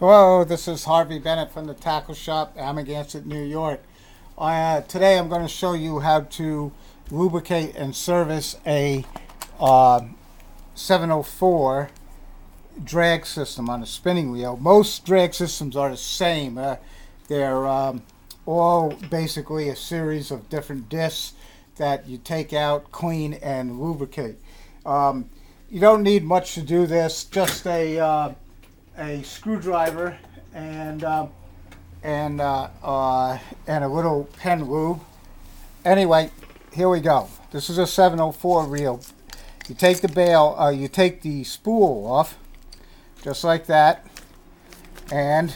Hello, this is Harvey Bennett from the Tackle Shop, Amagansett, New York. Today I'm going to show you how to lubricate and service a 704 drag system on a spinning wheel. Most drag systems are the same. They're all basically a series of different discs that you take out, clean, and lubricate. You don't need much to do this, just a screwdriver and a little pen lube. Anyway, here we go. This is a 704 reel. You take you take the spool off, just like that, and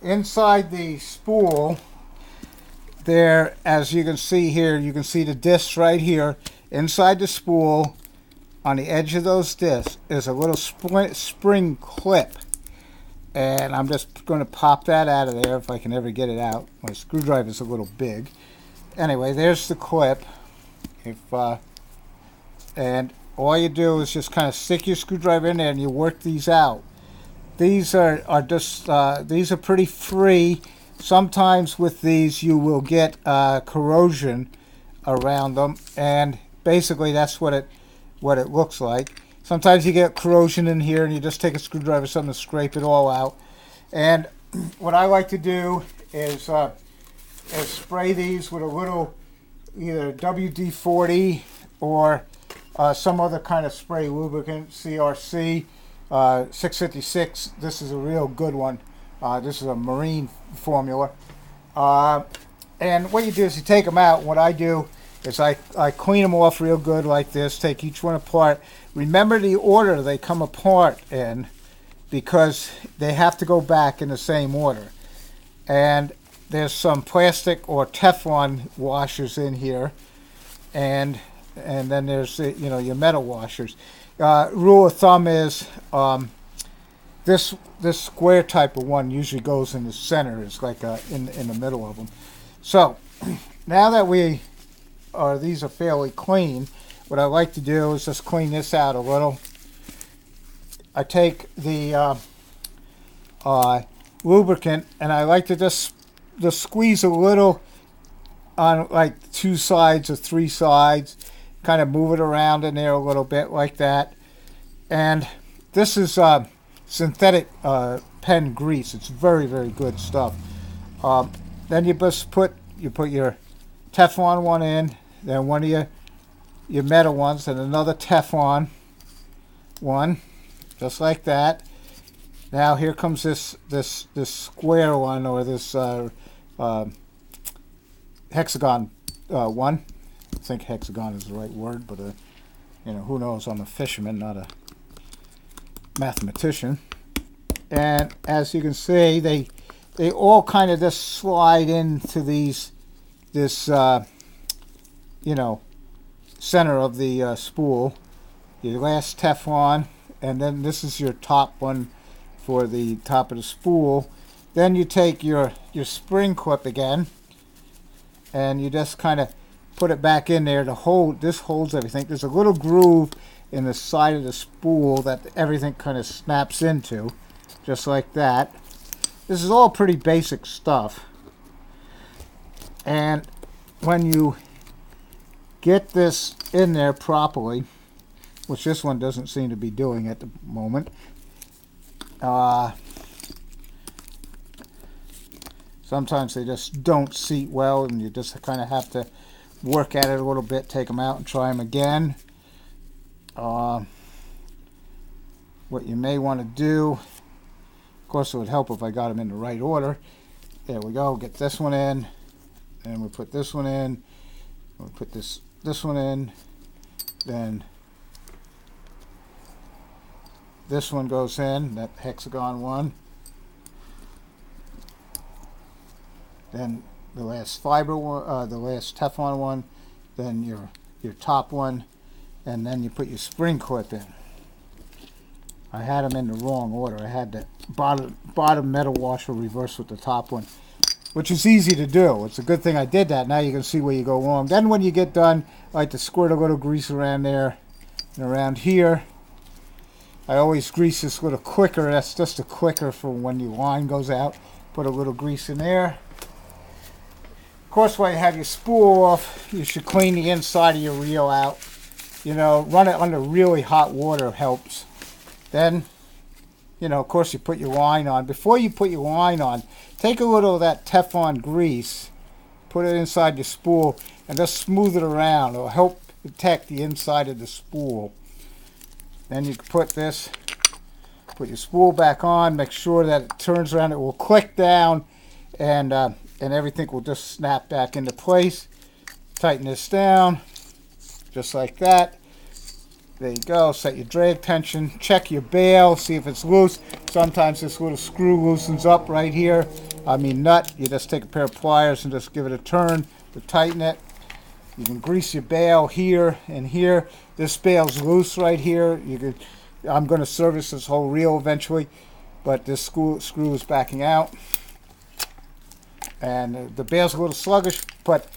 inside the spool there, as you can see here, you can see the discs right here. Inside the spool, on the edge of those discs, is a little spring clip, and I'm just going to pop that out of there if I can ever get it out. My screwdriver's a little big. Anyway, there's the clip. And all you do is just kind of stick your screwdriver in there and you work these out. These are pretty free. Sometimes with these you will get corrosion around them, and basically that's what it looks like. Sometimes you get corrosion in here and you just take a screwdriver or something to scrape it all out. And what I like to do is spray these with a little either WD-40 or some other kind of spray lubricant, CRC 656. This is a real good one. This is a marine formula. And what you do is you take them out. What I do is I clean them off real good like this, take each one apart. Remember the order they come apart in, because they have to go back in the same order. And there's some plastic or Teflon washers in here, and then there's your metal washers. Rule of thumb is this square type of one usually goes in the center. It's like in the middle of them. So now that these are fairly clean, what I like to do is just clean this out a little. I take the lubricant and I like to just squeeze a little on like 2 sides or 3 sides, kind of move it around in there a little bit like that. And this is synthetic pen grease. It's very, very good stuff. Then you just put your Teflon one in, then one of your metal ones, and another Teflon one, just like that. Now here comes this square one, or this hexagon one. I think hexagon is the right word, but who knows? I'm a fisherman, not a mathematician. And as you can see, they all kind of just slide into this center of the spool. Your last Teflon, and then this is your top one for the top of the spool. Then you take your spring clip again, and you just kind of put it back in there to hold. This holds everything. There's a little groove in the side of the spool that everything kind of snaps into, just like that. This is all pretty basic stuff. And when you get this in there properly, which this one doesn't seem to be doing at the moment, sometimes they just don't seat well, and you just kind of have to work at it a little bit, take them out and try them again. What you may want to do, of course it would help if I got them in the right order. There we go. Get this one in, and we put this one in. We'll put this one in, then this one goes in, that hexagon one. Then the last fiber one, the last Teflon one, then your top one, and then you put your spring clip in. I had them in the wrong order. I had the bottom metal washer reversed with the top one, which is easy to do. It's a good thing I did that. Now you can see where you go wrong. Then when you get done, I like to squirt a little grease around there and around here. I always grease this with a quicker. That's just a quicker for when your line goes out. Put a little grease in there. Of course, while you have your spool off, you should clean the inside of your reel out. You know, run it under really hot water helps. Then, you know, of course, you put your line on. Before you put your line on, take a little of that Teflon grease, put it inside your spool, and just smooth it around. It'll help protect the inside of the spool. Then you can put your spool back on, make sure that it turns around. It will click down, and everything will just snap back into place. Tighten this down, just like that. There you go. Set your drag tension. Check your bail, see if it's loose. Sometimes this little screw loosens up right here. Nut. You just take a pair of pliers and just give it a turn to tighten it. You can grease your bail here and here. This bail's loose right here. I'm going to service this whole reel eventually, but this screw is backing out. And the bail's a little sluggish, but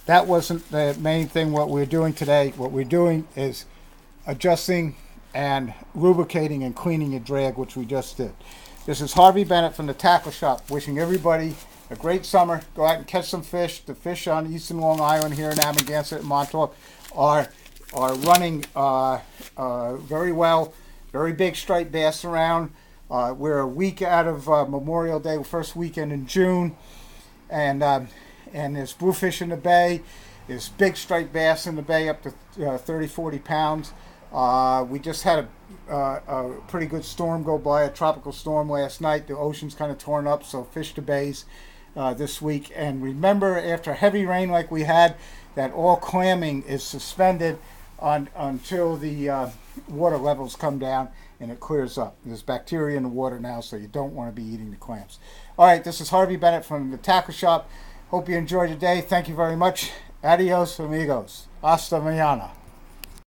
that wasn't the main thing what we're doing today. What we're doing is adjusting and lubricating and cleaning your drag, which we just did. This is Harvey Bennett from the Tackle Shop, wishing everybody a great summer. Go out and catch some fish. The fish on eastern Long Island here in Amagansett and Montauk are running very well. Very big striped bass around. We're a week out of Memorial Day, first weekend in June, and there's bluefish in the bay. There's big striped bass in the bay up to 30, 40 pounds. We just had a pretty good storm go by, a tropical storm last night. The ocean's kind of torn up, so fish the bays this week. And remember, after heavy rain like we had, that all clamming is suspended until the water levels come down and it clears up. There's bacteria in the water now, so you don't want to be eating the clams. All right, this is Harvey Bennett from the Tackle Shop. Hope you enjoyed the day. Thank you very much. Adios, amigos. Hasta mañana.